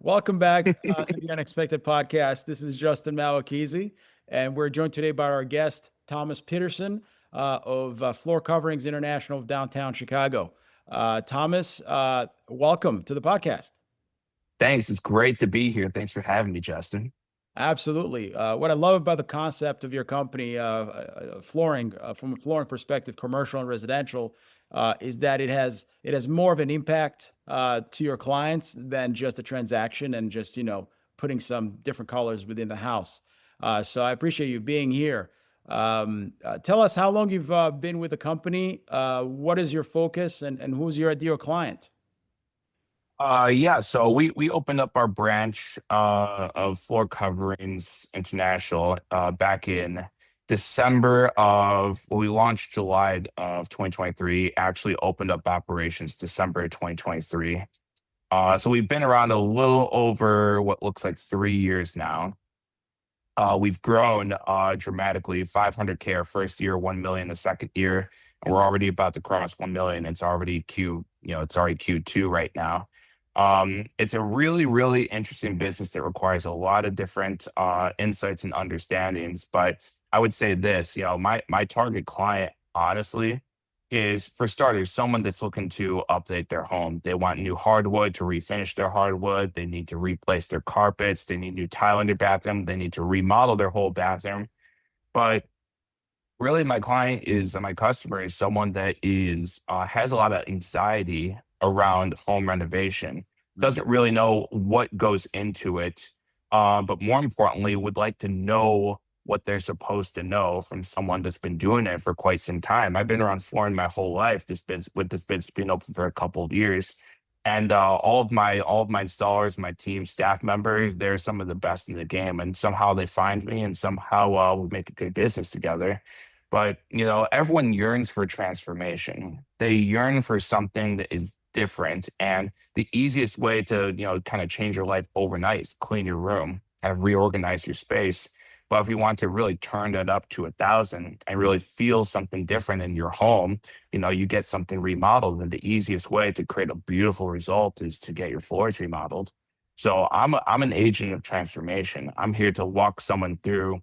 Welcome back to the Unexpected Podcast. This is Justin Mahwikizi, and we're joined today by our guest, Thomas Peterson of Floor Coverings International of downtown Chicago. Thomas, welcome to the podcast. Thanks. It's great to be here. Thanks for having me, Justin. Absolutely. What I love about the concept of your company, flooring, from a flooring perspective, commercial and residential, is that it has more of an impact to your clients than just a transaction and just putting some different colors within the house. So I appreciate you being here. Tell us how long you've been with the company. What is your focus, and who's your ideal client? Yeah, so we opened up our branch of Floor Coverings International back in December of, well, we launched July of 2023, actually opened up operations December of 2023. So we've been around a little over what looks like 3 years now. We've grown dramatically, 500K our first year, 1 million the second year, and we're already about to cross 1 million. It's already it's already Q2 right now. It's a really, really interesting business that requires a lot of different insights and understandings. But I would say this, my target client, honestly, is for starters, someone that's looking to update their home. They want new hardwood to refinish their hardwood. They need to replace their carpets. They need new tile in their bathroom. They need to remodel their whole bathroom. But really, my customer is someone that is has a lot of anxiety around home renovation, doesn't really know what goes into it, but more importantly, would like to know what they're supposed to know from someone that's been doing it for quite some time. I've been around flooring my whole life. This business been open for a couple of years, and all of my installers, my team, staff members, they're some of the best in the game. And somehow they find me, and somehow we make a good business together. But everyone yearns for transformation. They yearn for something that is different, and the easiest way to kind of change your life overnight is clean your room, kind of reorganize your space. But if you want to really turn that up to 1,000 and really feel something different in your home, you get something remodeled. And the easiest way to create a beautiful result is to get your floors remodeled. So I'm an agent of transformation. I'm here to walk someone through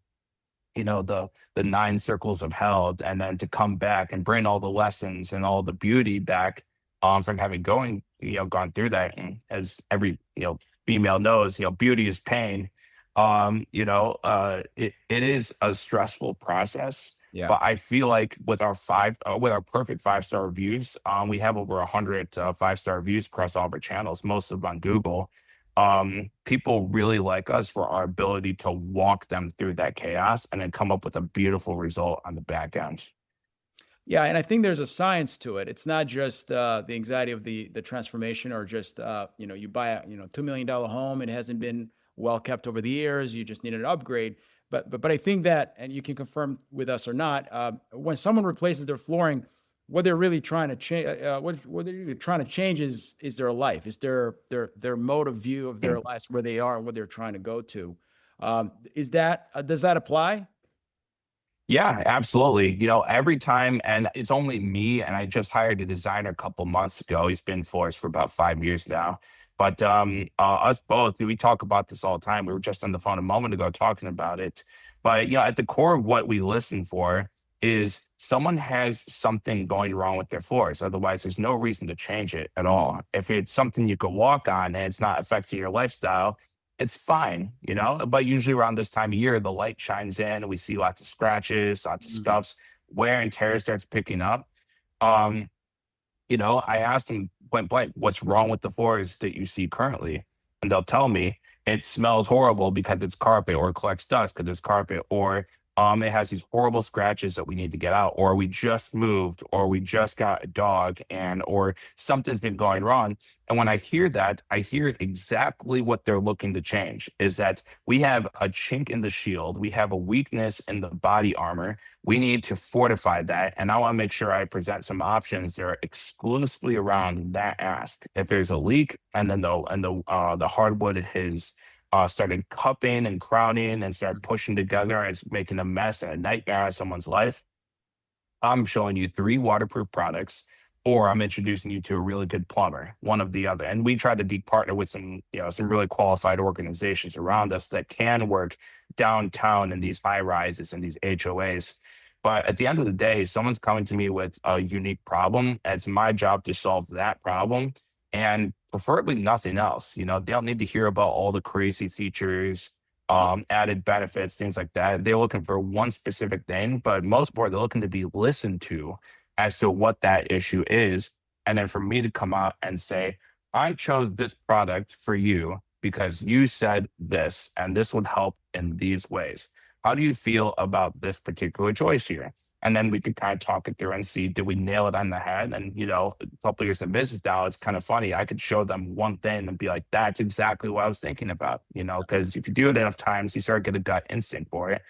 the nine circles of hell, and then to come back and bring all the lessons and all the beauty back from having gone through that. And as every female knows, beauty is pain. It is a stressful process. Yeah. But I feel like with our perfect 5-star reviews, we have over 100 5-star reviews across all of our channels, most of them on Google. People really like us for our ability to walk them through that chaos and then come up with a beautiful result on the back end. Yeah, and I think there's a science to it. It's not just the anxiety of the transformation, or just you buy a $2 million home. It hasn't been well kept over the years. You just need an upgrade. But I think that, and you can confirm with us or not, when someone replaces their flooring, what they're really trying to change, what they're really trying to change is their life, is their mode of view of their lives, where they are and what they're trying to go to. Is that does that apply? Yeah, absolutely. Every time, and it's only me, and I just hired a designer a couple months ago. He's been for us for about 5 years now. But us both, we talk about this all the time. We were just on the phone a moment ago talking about it. But at the core of what we listen for is someone has something going wrong with their floors. Otherwise, there's no reason to change it at all. If it's something you can walk on and it's not affecting your lifestyle, it's fine. But usually around this time of year, the light shines in and we see lots of scratches, lots of Mhm. scuffs, wear and tear starts picking up. Um, I asked them point blank, what's wrong with the floors that you see currently? And they'll tell me it smells horrible because it's carpet, or it collects dust because it's carpet, or it has these horrible scratches that we need to get out, or we just moved, or we just got a dog, or something's been going wrong. And when I hear that, I hear exactly what they're looking to change is that we have a chink in the shield, we have a weakness in the body armor. We need to fortify that. And I want to make sure I present some options that are exclusively around that ask. If there's a leak, and then the hardwood has started cupping and crowding and started pushing together, and it's making a mess and a nightmare of someone's life, I'm showing you 3 waterproof products or I'm introducing you to a really good plumber, one of the other. And we try to be partner with some, some really qualified organizations around us that can work downtown in these high rises and these HOAs. But at the end of the day, someone's coming to me with a unique problem. It's my job to solve that problem and preferably nothing else. They don't need to hear about all the crazy features, added benefits, things like that. They're looking for one specific thing, but most part, they're looking to be listened to as to what that issue is. And then for me to come out and say, I chose this product for you because you said this, and this would help in these ways. How do you feel about this particular choice here? And then we could kind of talk it through and see, did we nail it on the head? And, a couple of years of business now, it's kind of funny. I could show them one thing and be like, that's exactly what I was thinking about, because if you do it enough times, you start to get a gut instinct for it.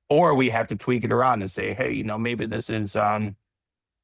Or we have to tweak it around and say, hey, maybe this is,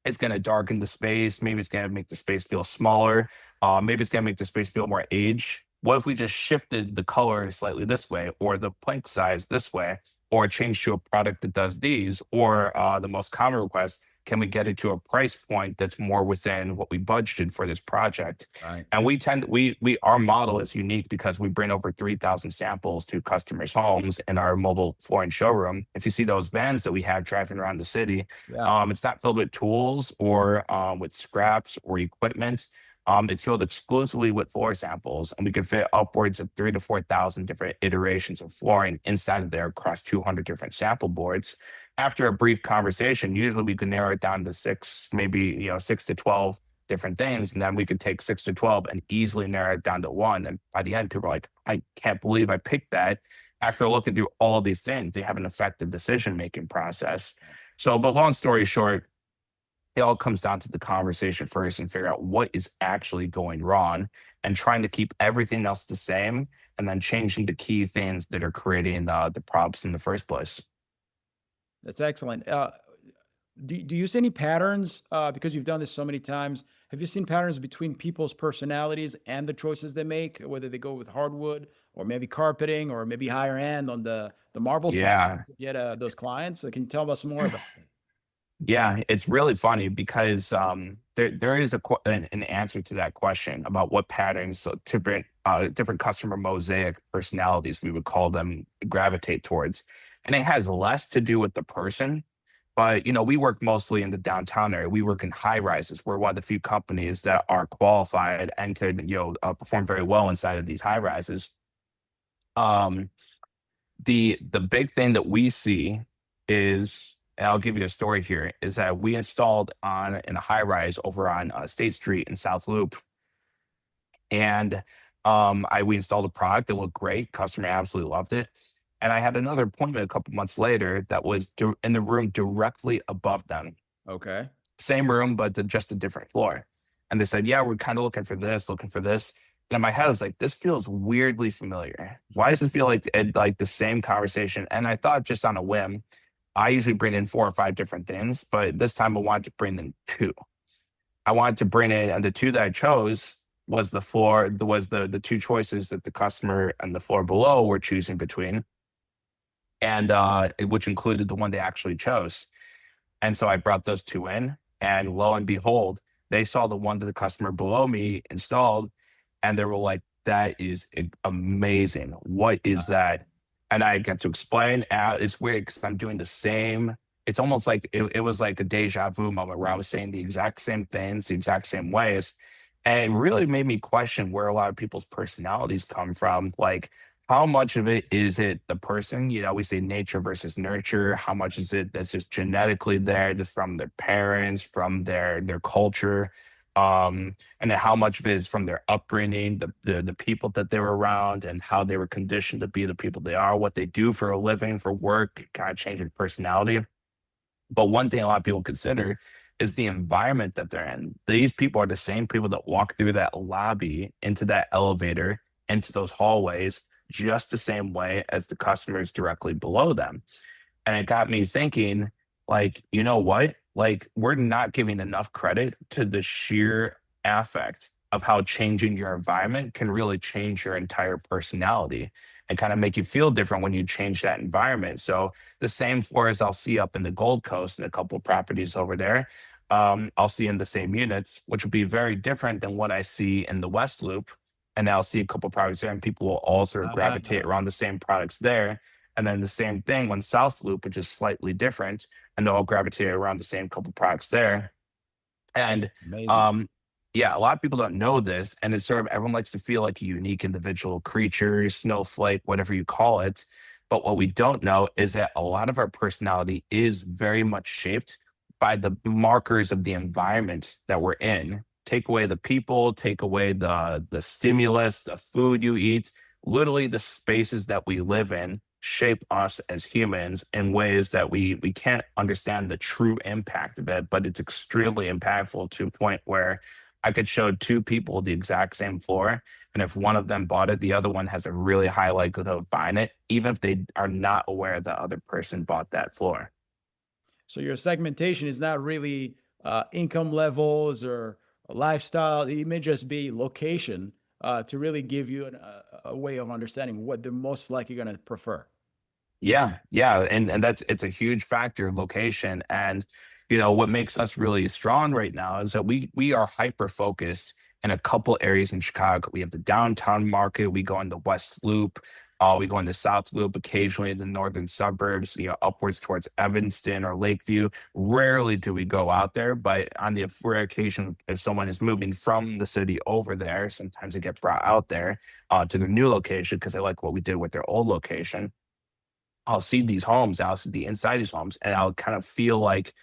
it's going to darken the space. Maybe it's going to make the space feel smaller. Maybe it's going to make the space feel more age. What if we just shifted the color slightly this way, or the plank size this way, or change to a product that does these, or the most common request, can we get it to a price point that's more within what we budgeted for this project? Right. And we our model is unique because we bring over 3,000 samples to customers' homes in our mobile flooring showroom. If you see those vans that we have driving around the city, Yeah. it's not filled with tools or with scraps or equipment. It's filled exclusively with floor samples, and we can fit upwards of 3 to 4,000 different iterations of flooring inside of there across 200 different sample boards. After a brief conversation, usually we can narrow it down to six, maybe 6 to 12 different things, and then we could take 6 to 12 and easily narrow it down to one. And by the end, people are like, "I can't believe I picked that." After looking through all of these things, they have an effective decision making process. So, but long story short, it all comes down to the conversation first and figure out what is actually going wrong and trying to keep everything else the same and then changing the key things that are creating the problems in the first place. That's excellent. Do you see any patterns, because you've done this so many times? Have you seen patterns between people's personalities and the choices they make, whether they go with hardwood or maybe carpeting or maybe higher end on the marble side? Yeah. You get those clients. Can you tell us more about that? Yeah, it's really funny because there is an answer to that question about what patterns so different customer mosaic personalities, we would call them, gravitate towards, and it has less to do with the person. But we work mostly in the downtown area. We work in high rises. We're one of the few companies that are qualified and could perform very well inside of these high rises. Um, the big thing that we see is, and I'll give you a story here, is that we installed on in a high rise over on State Street in South Loop, and we installed a product that looked great. Customer absolutely loved it, and I had another appointment a couple months later that was in the room directly above them, Okay. same room but just a different floor, and they said, "Yeah, we're kind of looking for this, looking for this." And in my head, I was like, "This feels weirdly familiar. Why does this feel like the same conversation?" And I thought, just on a whim, I usually bring in 4 or 5 different things, but this time I wanted to bring in two. I wanted to bring in, and the two that I chose was the two choices that the customer and the floor below were choosing between, and which included the one they actually chose. And so I brought those two in, and lo and behold, they saw the one that the customer below me installed, and they were like, "That is amazing. What is that?" And I get to explain. It's weird because I'm doing the same. It's almost like it was like a deja vu moment where I was saying the exact same things, the exact same ways. And it really made me question where a lot of people's personalities come from. Like, how much of it is it the person? We say nature versus nurture. How much is it that's just genetically there, just from their parents, from their culture? And then how much of it is from their upbringing, the people that they were around, and how they were conditioned to be the people they are, what they do for a living, for work, kind of changing personality. But one thing a lot of people consider is the environment that they're in. These people are the same people that walk through that lobby, into that elevator, into those hallways, just the same way as the customers directly below them. And it got me thinking, like, you know what? Like, we're not giving enough credit to the sheer affect of how changing your environment can really change your entire personality and kind of make you feel different when you change that environment. So the same floors I'll see up in the Gold Coast and a couple of properties over there, I'll see in the same units, which will be very different than what I see in the West Loop. And I'll see a couple products there, and people will all sort of gravitate Ah, around the same products there. And then the same thing on South Loop, which is slightly different, and they'll all gravitate around the same couple products there. And amazing. um, yeah, a lot of people don't know this, and it's sort of everyone likes to feel like a unique individual creature, snowflake, whatever you call it. But what we don't know is that a lot of our personality is very much shaped by the markers of the environment that we're in. Take away the people, take away the stimulus, the food you eat, literally the spaces that we live in shape us as humans in ways that we can't understand the true impact of it, but it's extremely impactful to a point where I could show two people the exact same floor, and if one of them bought it, the other one has a really high likelihood of buying it, even if they are not aware the other person bought that floor. So your segmentation is not really income levels or lifestyle. It may just be location to really give you a way of understanding what they're most likely going to prefer. Yeah, yeah, and that's it's a huge factor, location, and what makes us really strong right now is that we are hyper focused in a couple areas in Chicago. We have the downtown market. We go in the West Loop. We go into South Loop, occasionally in the northern suburbs. Upwards towards Evanston or Lakeview. Rarely do we go out there, but on the rare occasion, if someone is moving from the city over there, sometimes they get brought out there to their new location because they like what we did with their old location. I'll see these homes, I'll see the inside of these homes, and I'll kind of feel like,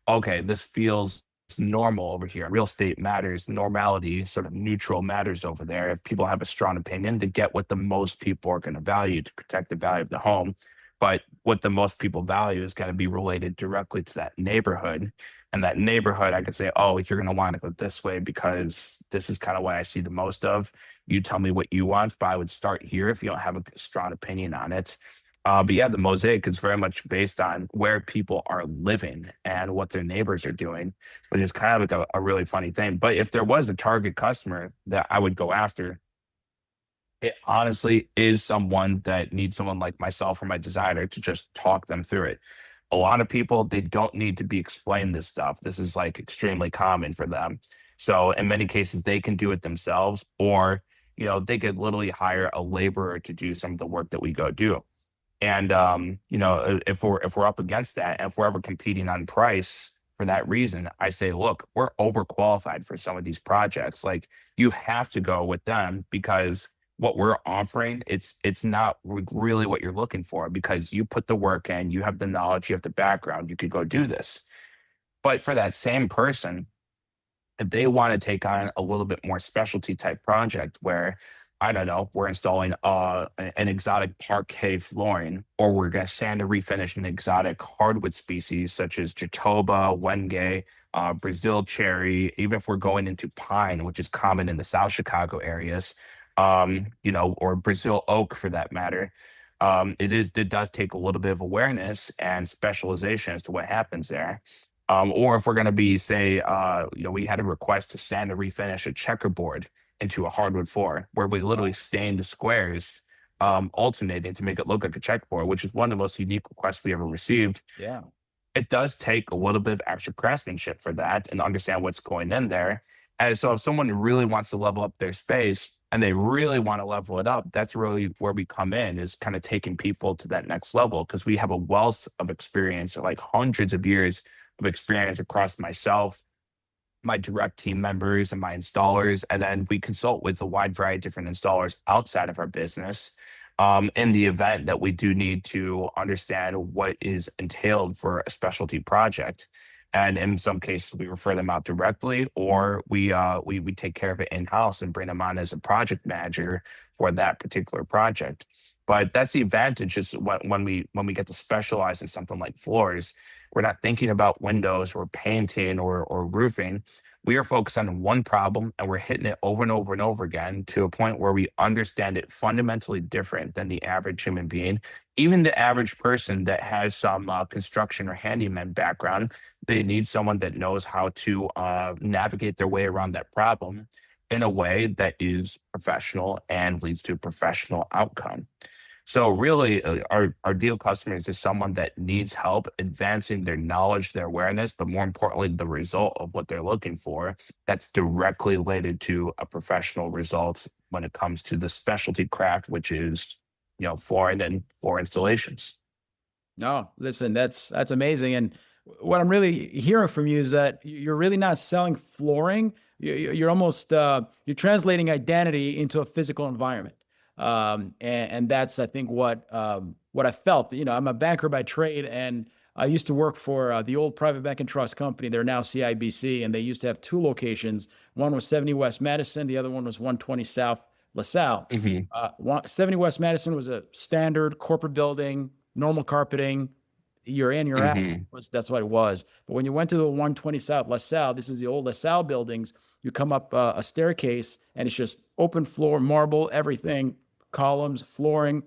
okay, this feels normal over here. Real estate matters, normality, sort of neutral matters over there. If people have a strong opinion, to get what the most people are going to value to protect the value of the home. But what the most people value is going to be related directly to that neighborhood. And that neighborhood, I could say, oh, if you're going to want to go this way because this is kind of what I see the most of, you tell me what you want, but I would start here if you don't have a strong opinion on it. But yeah, the mosaic is very much based on where people are living and what their neighbors are doing, which is kind of like a really funny thing. But if there was a target customer that I would go after, it honestly is someone that needs someone like myself or my designer to just talk them through it. A lot of people, they don't need to be explained this stuff. This is like extremely common for them. So in many cases, they can do it themselves, or they could literally hire a laborer to do some of the work that we go do. And if we're up against that, and if we're ever competing on price for that reason, I say, look, we're overqualified for some of these projects. Like you have to go with them because what we're offering, it's not really what you're looking for because you put the work in, you have the knowledge, you have the background, you could go do this. But for that same person, if they want to take on a little bit more specialty type project where I don't know, we're installing an exotic parquet flooring, or we're going to sand and refinish an exotic hardwood species such as Jatoba, Wenge, Brazil cherry, even if we're going into pine, which is common in the South Chicago areas, or Brazil oak for that matter. It does take a little bit of awareness and specialization as to what happens there. Or if we're going to be, say, we had a request to sand and refinish a checkerboard into a hardwood floor, where we literally stained the squares, alternating to make it look like a checkerboard, which is one of the most unique requests we ever received. Yeah. It does take a little bit of extra craftsmanship for that and understand what's going in there. And so if someone really wants to level up their space and they really want to level it up, that's really where we come in, is kind of taking people to that next level because we have a wealth of experience, or like hundreds of years of experience across myself, my direct team members, and my installers. And then we consult with a wide variety of different installers outside of our business, in the event that we do need to understand what is entailed for a specialty project. And in some cases, we refer them out directly, or we take care of it in house and bring them on as a project manager for that particular project. But that's the advantage, is when we get to specialize in something like floors, we're not thinking about windows or painting or roofing. We are focused on one problem, and we're hitting it over and over and over again to a point where we understand it fundamentally different than the average human being. Even the average person that has some construction or handyman background, they need someone that knows how to navigate their way around that problem in a way that is professional and leads to a professional outcome. So really, our ideal customers is someone that needs help advancing their knowledge, their awareness, but more importantly, the result of what they're looking for that's directly related to a professional result when it comes to the specialty craft, which is, flooring and floor installations. No, listen, that's amazing. And what I'm really hearing from you is that you're really not selling flooring. You're almost you're translating identity into a physical environment. And that's I think what I felt. You know, I'm a banker by trade, and I used to work for the old private bank and trust company. They're now CIBC, and they used to have two locations. One was 70 West Madison. The other one was 120 South LaSalle. Hmm. 70 West Madison was a standard corporate building, normal carpeting, you're in, you're out. Hmm. That's what it was. But when you went to the 120 South LaSalle, this is the old LaSalle buildings. You come up a staircase, and it's just open floor, marble, everything, columns, flooring.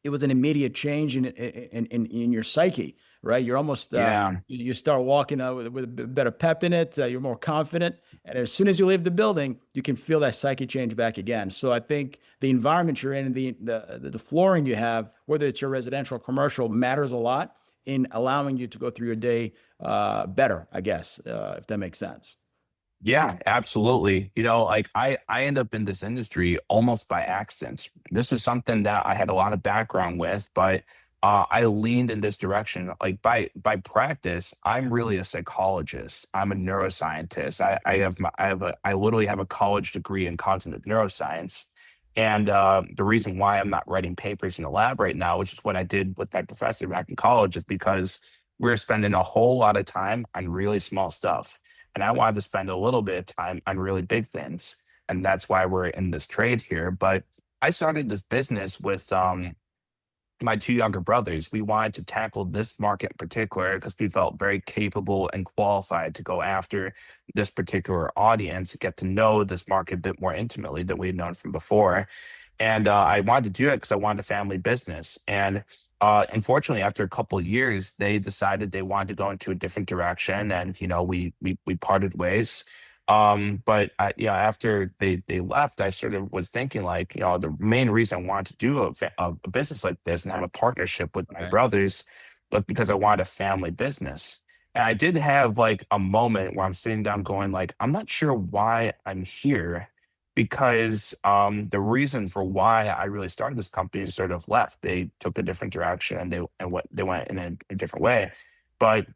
It was an immediate change in your psyche, right? You're almost Yeah. you start walking with a bit better pep in it. You're more confident, and as soon as you leave the building, you can feel that psyche change back again. So I think the environment you're in, and the flooring you have, whether it's your residential or commercial, matters a lot in allowing you to go through your day better. I guess if that makes sense. Yeah, absolutely. Like I end up in this industry almost by accident. This was something that I had a lot of background with, but I leaned in this direction. Like by practice, I'm really a psychologist. I'm a neuroscientist. I literally have a college degree in cognitive neuroscience. And the reason why I'm not writing papers in the lab right now, which is what I did with my professor back in college, is because we're spending a whole lot of time on really small stuff, and I wanted to spend a little bit of time on really big things. And that's why we're in this trade here. But I started this business with my two younger brothers. We wanted to tackle this market in particular because we felt very capable and qualified to go after this particular audience, get to know this market a bit more intimately than we had known from before. And I wanted to do it because I wanted a family business. And unfortunately, after a couple of years, they decided they wanted to go into a different direction, and we parted ways. But yeah, after they left, I sort of was thinking like, the main reason I wanted to do a business like this and have a partnership with my Right. brothers was because I wanted a family business. And I did have like a moment where I'm sitting down going like, I'm not sure why I'm here, because the reason for why I really started this company sort of left. They took a different direction, and they went in a different way. But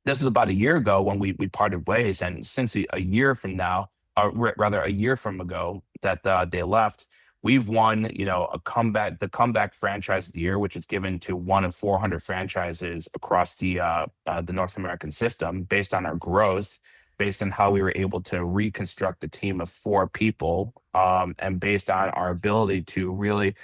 this was about a year ago when we parted ways, and since a year from now, or rather a year from ago that they left, we've won, the comeback franchise of the year, which is given to one of 400 franchises across the North American system based on our growth, based on how we were able to reconstruct a team of four people, and based on our ability to really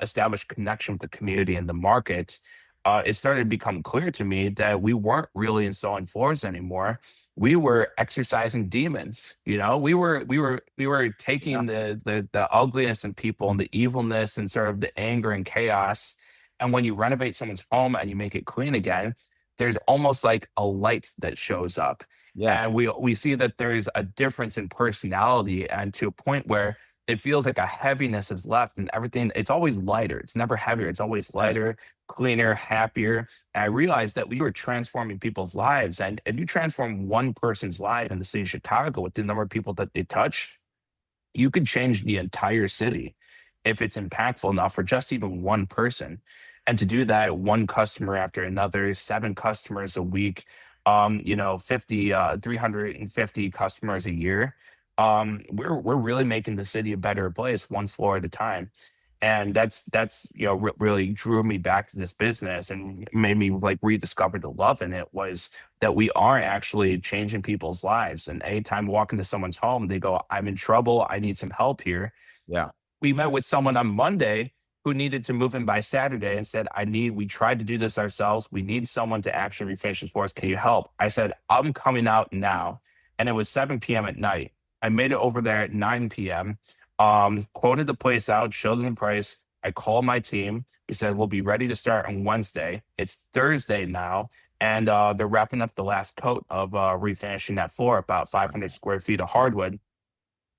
establish connection with the community and the market. It started to become clear to me that we weren't really installing floors anymore. We were exercising demons. We were Yeah. taking the ugliness in people and the evilness and sort of the anger and chaos. And when you renovate someone's home and you make it clean again, there's almost like a light that shows up. Yes. And we see that there's a difference in personality, and to a point where it feels like a heaviness is left, and everything, it's always lighter. It's never heavier. It's always Right. lighter, cleaner, happier. And I realized that we were transforming people's lives. And if you transform one person's life in the city of Chicago with the number of people that they touch, you could change the entire city if it's impactful enough for just even one person. And to do that, one customer after another, seven customers a week, 350 customers a year. We're really making the city a better place, one floor at a time. And that's really drew me back to this business and made me like rediscover the love in it, was that we are actually changing people's lives. And anytime I walk into someone's home, they go, I'm in trouble, I need some help here. Yeah. We met with someone on Monday who needed to move in by Saturday and said, we tried to do this ourselves. We need someone to actually refinish this for us. Can you help? I said, I'm coming out now. And it was 7 p.m. at night. I made it over there at 9 p.m., quoted the place out, showed them the price. I called my team. We said, we'll be ready to start on Wednesday. It's Thursday now. And they're wrapping up the last coat of refinishing that floor, about 500 square feet of hardwood.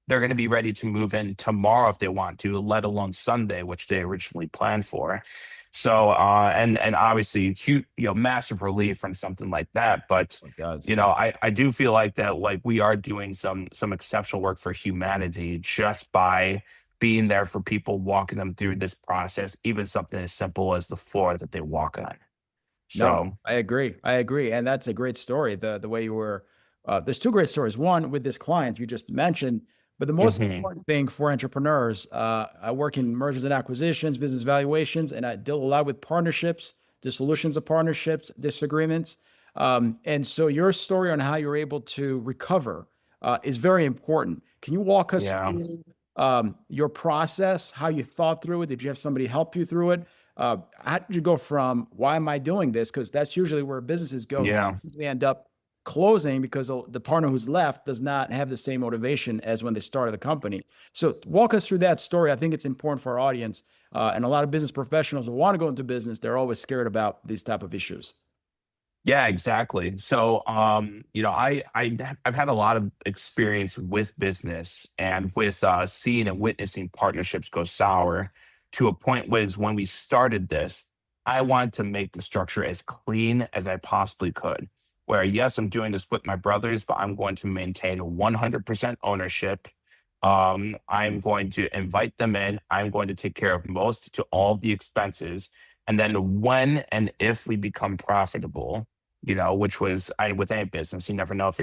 they're going to be ready to move in tomorrow if they want to, let alone Sunday, which they originally planned for. So, and obviously, huge, massive relief from something like that. But It does. I do feel like that, like we are doing some exceptional work for humanity just by being there for people, walking them through this process, even something as simple as the floor that they walk on. No, So, I agree. I agree, and that's a great story. The way you were, there's two great stories. One with this client you just mentioned, but the most mhm, important thing for entrepreneurs, I work in mergers and acquisitions, business valuations, and I deal a lot with partnerships, dissolutions of partnerships, disagreements. And so your story on how you're able to recover is very important. Can you walk us yeah, through your process, how you thought through it? Did you have somebody help you through it? How did you go from why am I doing this? Because that's usually where businesses go. yeah. They end up closing because the partner who's left does not have the same motivation as when they started the company. So walk us through that story. I think it's important for our audience. And a lot of business professionals who want to go into business, they're always scared about these type of issues. Yeah, exactly. So, I've had a lot of experience with business and with seeing and witnessing partnerships go sour to a point was when we started this, I wanted to make the structure as clean as I possibly could. Where yes, I'm doing this with my brothers, but I'm going to maintain 100% ownership. I'm going to invite them in. I'm going to take care of most to all of the expenses. And then when and if we become profitable, which was with any business, you never know if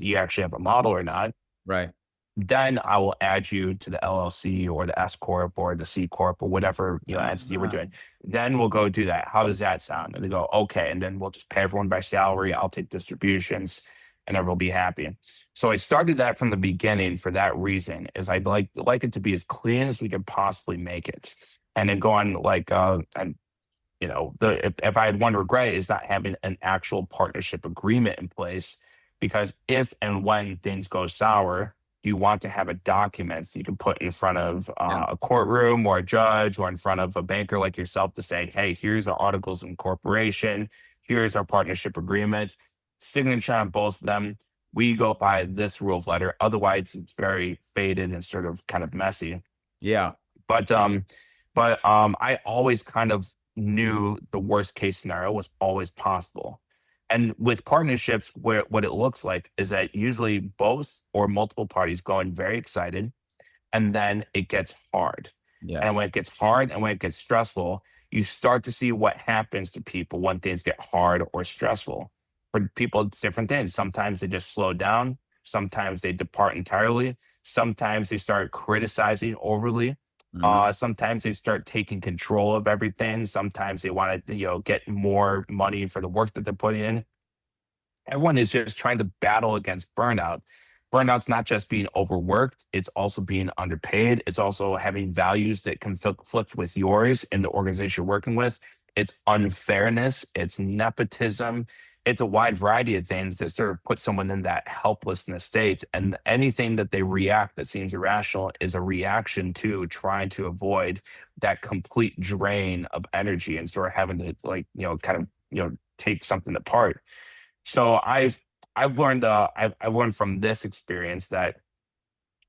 you actually have a model or not. Right. Then I will add you to the LLC or the S corp or the C corp or whatever entity we're Ah, doing. Then we'll go do that. How does that sound? And they go, okay. And then we'll just pay everyone by salary. I'll take distributions, and everyone will be happy. So I started that from the beginning for that reason. Is I'd like it to be as clean as we could possibly make it, and then go on and if I had one regret is not having an actual partnership agreement in place, because if and when things go sour, you want to have a document so you can put in front of yeah. a courtroom or a judge or in front of a banker like yourself to say, hey, here's our articles of incorporation, here's our partnership agreement, signature on both of them. We go by this rule of letter. Otherwise, it's very faded and sort of kind of messy. Yeah. But I always kind of knew the worst case scenario was always possible. And with partnerships, where what it looks like is that usually both or multiple parties go in very excited, and then it gets hard. And Yes. when it gets hard and when it gets stressful, you start to see what happens to people when things get hard or stressful. For people, it's different things. Sometimes they just slow down. Sometimes they depart entirely. Sometimes they start criticizing overly. Mhm. Sometimes they start taking control of everything. Sometimes they want to, get more money for the work that they're putting in. Everyone is just trying to battle against burnout. Burnout's not just being overworked, it's also being underpaid. It's also having values that conflict with yours in the organization you're working with. It's unfairness, it's nepotism, it's a wide variety of things that sort of put someone in that helplessness state. And anything that they react that seems irrational is a reaction to trying to avoid that complete drain of energy and sort of having to, like, kind of, take something apart. So I've learned from this experience that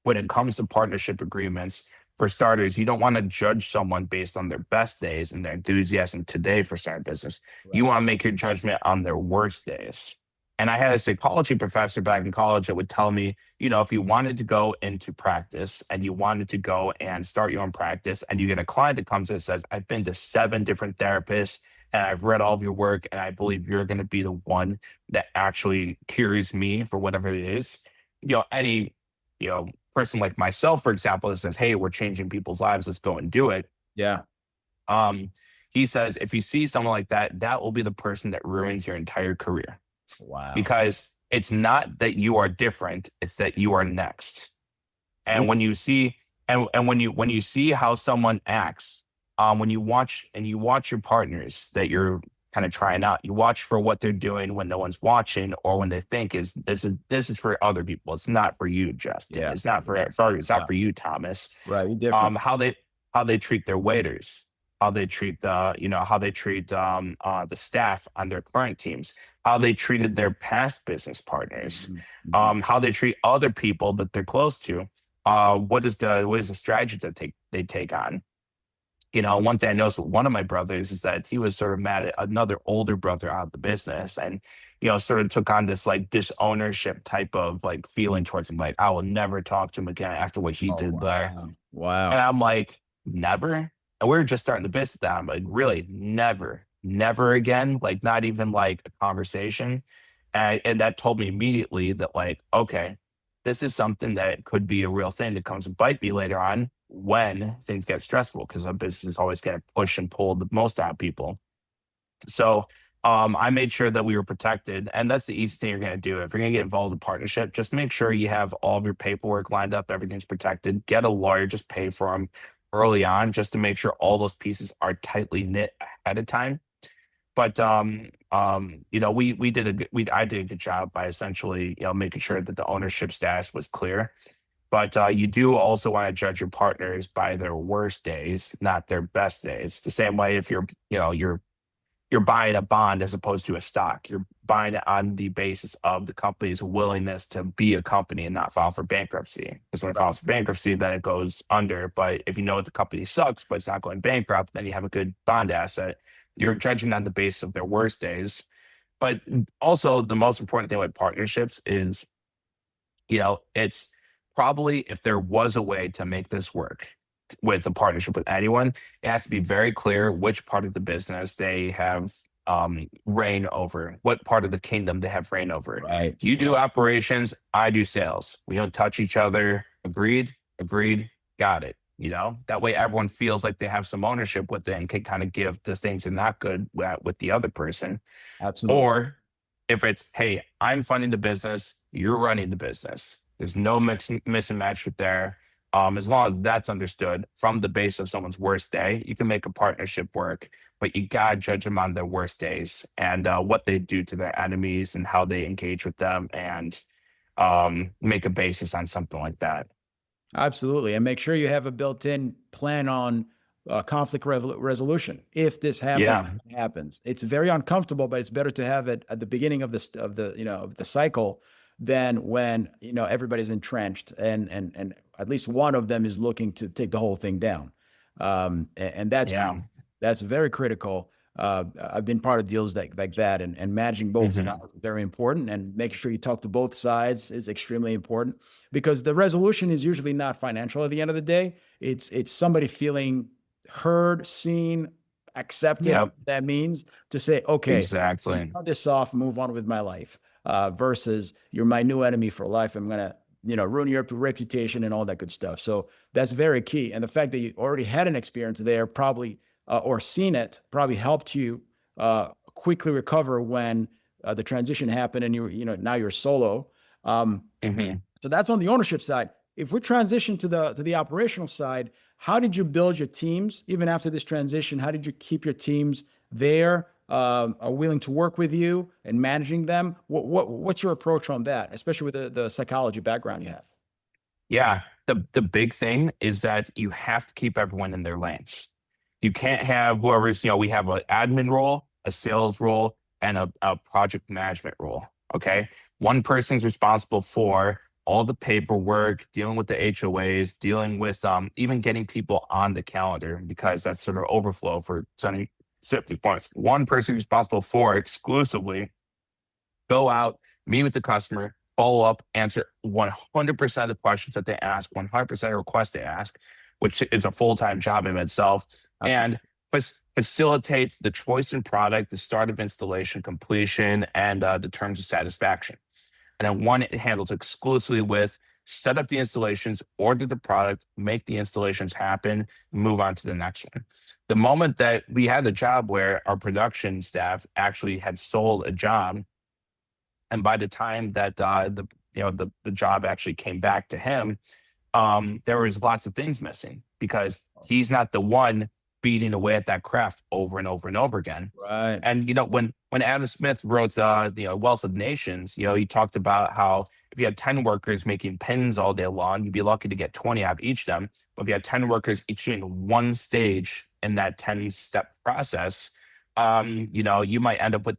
when it comes to partnership agreements, for starters, you don't want to judge someone based on their best days and their enthusiasm today for starting a business. You Right. want to make your judgment on their worst days. And I had a psychology professor back in college that would tell me, if you wanted to go into practice and you wanted to go and start your own practice, and you get a client that comes in and says, I've been to 7 different therapists and I've read all of your work, and I believe you're going to be the one that actually cures me for whatever it is. Any person like myself, for example, that says, "Hey, we're changing people's lives. Let's go and do it." Yeah. Um, he says, if you see someone like that, that will be the person that ruins your entire career, Wow. because it's not that you are different; it's that you are next. And Oof. when you see and when you see how someone acts, when you watch your partners that you're kind of trying out, you watch for what they're doing when no one's watching, or when they think is this is for other people. It's not for you, Justin. Yeah. It's not for sorry, it's not Yeah. for you, Thomas. Right. You're different. How they treat their waiters, how they treat the staff on their current teams, how they treated their past business partners, Mhm. Mhm. how they treat other people that they're close to. what is the strategy that they take on? One thing I noticed with one of my brothers is that he was sort of mad at another older brother out of the business, and sort of took on this like disownership type of like feeling towards him, like I will never talk to him again after what he Oh, did there. wow. And Wow. I'm like, never? And we are just starting the business that. I'm like, really, never, never again. Like, not even like a conversation. And that told me immediately that, like, okay, this is something that could be a real thing that comes and bite me later on when things get stressful, because our business is always going to push and pull the most out of people. So I made sure that we were protected, and that's the easiest thing you're going to do. If you're going to get involved in partnership, just make sure you have all of your paperwork lined up, everything's protected. Get a lawyer, just pay for them early on, just to make sure all those pieces are tightly knit ahead of time. But we did a good, we I did a good job by essentially making sure that the ownership status was clear. But you do also want to judge your partners by their worst days, not their best days. The same way if you're buying a bond as opposed to a stock. You're buying it on the basis of the company's willingness to be a company and not file for bankruptcy. Because when it files for bankruptcy, then it goes under. But if you know the company sucks, but it's not going bankrupt, then you have a good bond asset. You're judging on the basis of their worst days. But also, the most important thing with partnerships is, it's probably, if there was a way to make this work with a partnership with anyone, it has to be very clear which part of the business they have reign over, what part of the kingdom they have reign over. Right. You do operations, I do sales. We don't touch each other. Agreed? Agreed. Got it. That way everyone feels like they have some ownership with it and can kind of give the things that are not good with the other person. Absolutely. Or if it's, hey, I'm funding the business, you're running the business. There's no mix and match with there. As long as that's understood from the base of someone's worst day, you can make a partnership work, but you gotta judge them on their worst days and what they do to their enemies and how they engage with them, and make a basis on something like that. Absolutely. And make sure you have a built-in plan on conflict resolution. If this Yeah. happens, it's very uncomfortable, but it's better to have it at the beginning of of the cycle than when, everybody's entrenched and at least one of them is looking to take the whole thing down. And that's Yeah. that's very critical. I've been part of deals like that, and managing both Hmm. sides is very important, and making sure you talk to both sides is extremely important, because the resolution is usually not financial at the end of the day. It's somebody feeling heard, seen, accepted. Yep. That means to say, okay, Exactly. cut this off, move on with my life, versus you're my new enemy for life. I'm gonna, ruin your reputation and all that good stuff. So that's very key. And the fact that you already had an experience there, probably, or seen it, probably helped you quickly recover when the transition happened and now you're solo. Um, Hmm. so that's on the ownership side. If we transition to the operational side, how did you build your teams even after this transition? How did you keep your teams there, are willing to work with you and managing them? What's your approach on that, especially with the psychology background you have? Yeah. The big thing is that you have to keep everyone in their lanes. You can't have whoever's, we have an admin role, a sales role, and a project management role. Okay. One person's responsible for all the paperwork, dealing with the HOAs, dealing with even getting people on the calendar, because that's sort of overflow for sending 50 points. One person responsible for exclusively go out, meet with the customer, follow up, answer 100% of the questions that they ask, 100% of requests they ask, which is a full-time job in itself, and facilitates the choice in product, the start of installation, completion, and the terms of satisfaction. And then one it handles exclusively with set up the installations, order the product, make the installations happen, move on to the next one. The moment that we had a job where our production staff actually had sold a job, and by the time that the job actually came back to him, there was lots of things missing, because he's not the one beating away at that craft over and over and over again. Right. And when Adam Smith wrote Wealth of Nations, he talked about how if you had 10 workers making pins all day long, you'd be lucky to get 20 out of each of them. But if you had 10 workers each doing one stage in that 10-step process, You might end up with,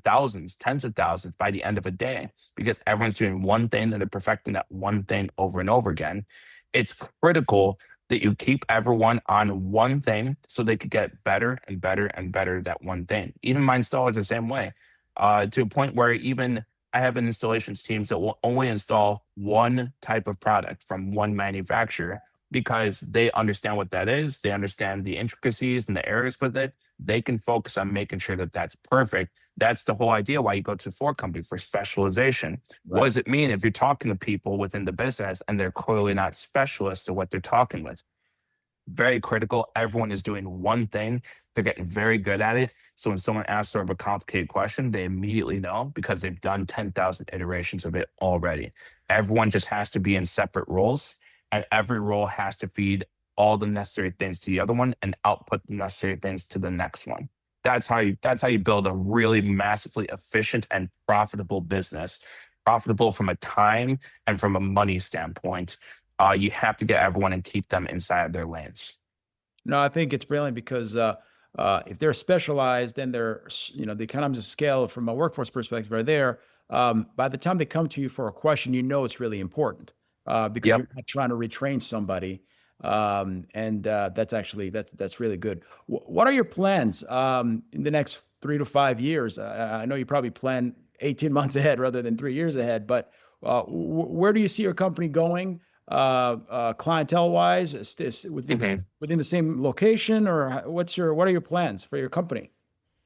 thousands, tens of thousands by the end of a day because everyone's doing one thing and they're perfecting that one thing over and over again. It's critical that you keep everyone on one thing so they could get better and better and better at that one thing. Even my installers the same way, to a point where even I have an installations teams that will only install one type of product from one manufacturer because they understand what that is. They understand the intricacies and the errors with it. They can focus on making sure that that's perfect. That's the whole idea why you go to for company for specialization. What Right. does it mean if you're talking to people within the business and they're clearly not specialists of what they're talking with? Very critical. Everyone is doing one thing. They're getting very good at it. So when someone asks sort of a complicated question, they immediately know because they've done 10,000 iterations of it already. Everyone just has to be in separate roles, and every role has to feed all the necessary things to the other one and output the necessary things to the next one. That's how you build a really massively efficient and profitable business. Profitable from a time and from a money standpoint. You have to get everyone and keep them inside of their lanes. No, I think it's brilliant because if they're specialized, then the economies of scale from a workforce perspective are there. By the time they come to you for a question, you know it's really important because Yep. you're not trying to retrain somebody, and that's really good. What are your plans in the next 3 to 5 years? I know you probably plan 18 months ahead rather than 3 years ahead, but where do you see your company going? Clientele wise, Mhm. within the same location, or what are your plans for your company?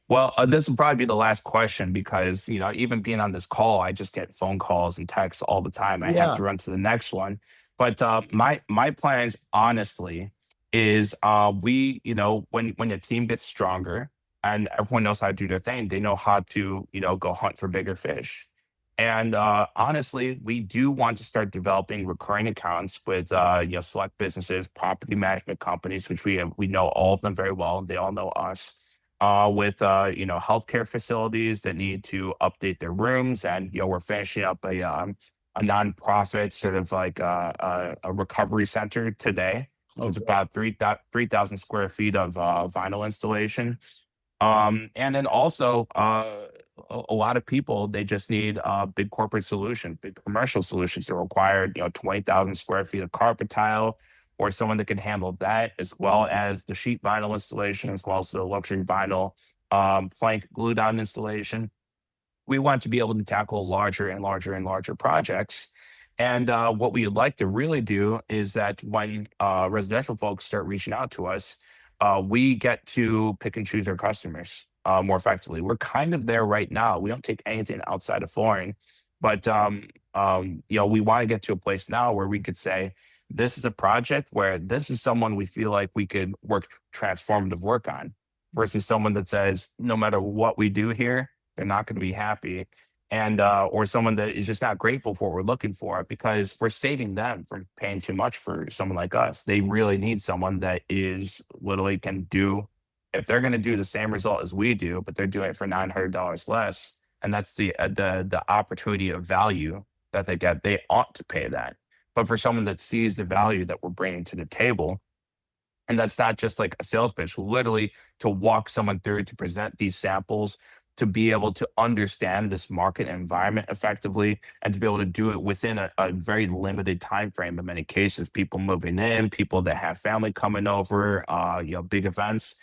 Well, this will probably be the last question because, even being on this call, I just get phone calls and texts all the time. I have Yeah. to run to the next one. But my plans, honestly, is when the team gets stronger and everyone knows how to do their thing, they know how to go hunt for bigger fish. And honestly, we do want to start developing recurring accounts with select businesses, property management companies, which we know all of them very well. They all know us with healthcare facilities that need to update their rooms, and we're finishing up a nonprofit sort of like a recovery center today, which is Okay. about 3,000 square feet of vinyl installation. And then also, a lot of people, they just need big corporate solutions, big commercial solutions that require 20,000 square feet of carpet tile, or someone that can handle that, as well as the sheet vinyl installation, as well as the luxury vinyl plank glue down installation. We want to be able to tackle larger and larger and larger projects. And what we would like to really do is that when residential folks start reaching out to us, we get to pick and choose our customers more effectively. We're kind of there right now. We don't take anything outside of flooring, but we want to get to a place now where we could say, this is a project where this is someone we feel like we could work transformative work on, versus someone that says, no matter what we do here, they're not going to be happy, and or someone that is just not grateful for what we're looking for because we're saving them from paying too much for someone like us. They really need someone that is literally can do, if they're going to do the same result as we do, but they're doing it for $900 less, and that's the opportunity of value that they get. They ought to pay that. But for someone that sees the value that we're bringing to the table, and that's not just like a sales pitch, literally to walk someone through, to present these samples, to be able to understand this market environment effectively, and to be able to do it within a very limited time frame in many cases. People moving in, people that have family coming over, big events.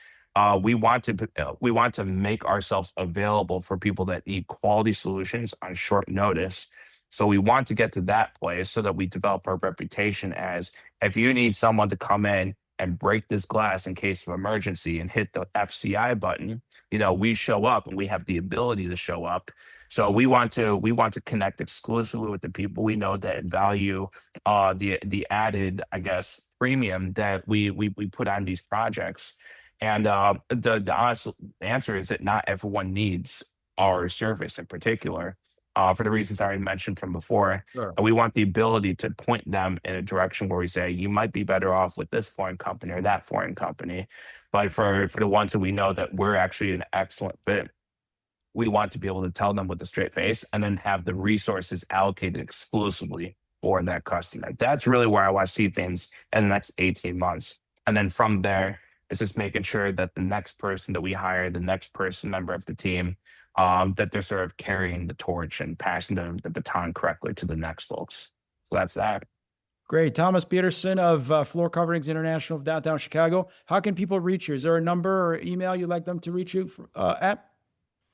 We want to make ourselves available for people that need quality solutions on short notice. So we want to get to that place so that we develop our reputation as, if you need someone to come in and break this glass in case of emergency and hit the FCI button, we show up and we have the ability to show up. So we want to connect exclusively with the people we know that value the added, I guess, premium that we put on these projects. And the honest answer is that not everyone needs our service in particular, for the reasons I already mentioned from before. Sure. And we want the ability to point them in a direction where we say, you might be better off with this foreign company or that foreign company. But for the ones that we know that we're actually an excellent fit, we want to be able to tell them with a straight face and then have the resources allocated exclusively for that customer. That's really where I want to see things in the next 18 months. And then from there, It's just making sure that the next person that we hire, the next person member of the team, that they're sort of carrying the torch and passing the baton correctly to the next folks. So that's that. Great. Thomas Peterson of Floor Coverings International of downtown Chicago. How can people reach you? Is there a number or email you'd like them to reach you at?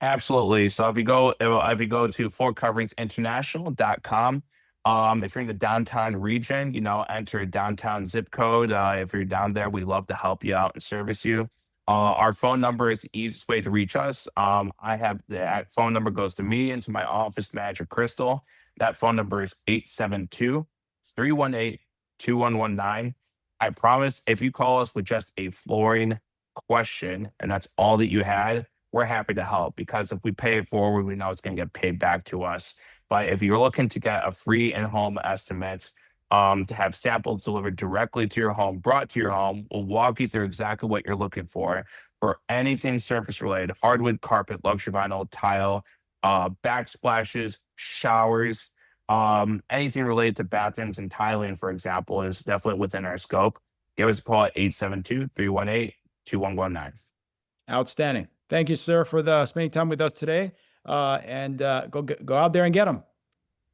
Absolutely. So if you go to floorcoveringsinternational.com, if you're in the downtown region, enter downtown zip code. If you're down there, we love to help you out and service you. Our phone number is the easiest way to reach us. I have that phone number goes to me and to my office manager, Crystal. That phone number is 872-318-2119. I promise if you call us with just a flooring question and that's all that you had, we're happy to help, because if we pay it forward, we know it's going to get paid back to us. But if you're looking to get a free in-home estimate, to have samples delivered directly to your home, brought to your home, we'll walk you through exactly what you're looking for anything surface related: hardwood, carpet, luxury vinyl, tile, backsplashes, showers, anything related to bathrooms and tiling, for example, is definitely within our scope. Give us a call at 872-318-2119. Outstanding. Thank you, sir, for spending time with us today. And go out there and get them.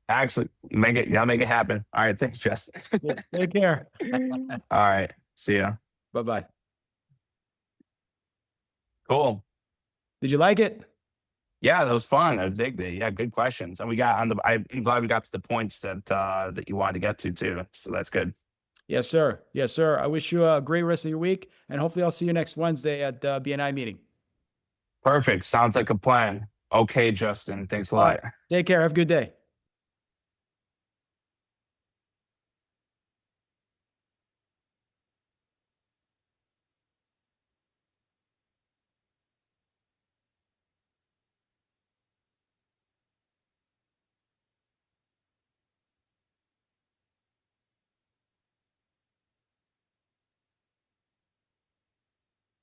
Actually, y'all make it happen. All right. Thanks, Justin. Yeah, take care. All right. See ya. Bye-bye. Cool. Did you like it? Yeah, that was fun. I dig it. Yeah, good questions. And I'm glad we got to the points that you wanted to get to too. So that's good. Yes, sir. Yes, sir. I wish you a great rest of your week, and hopefully I'll see you next Wednesday at the BNI meeting. Perfect. Sounds like a plan. Okay, Justin. Thanks a All lot. right. Take care. Have a good day.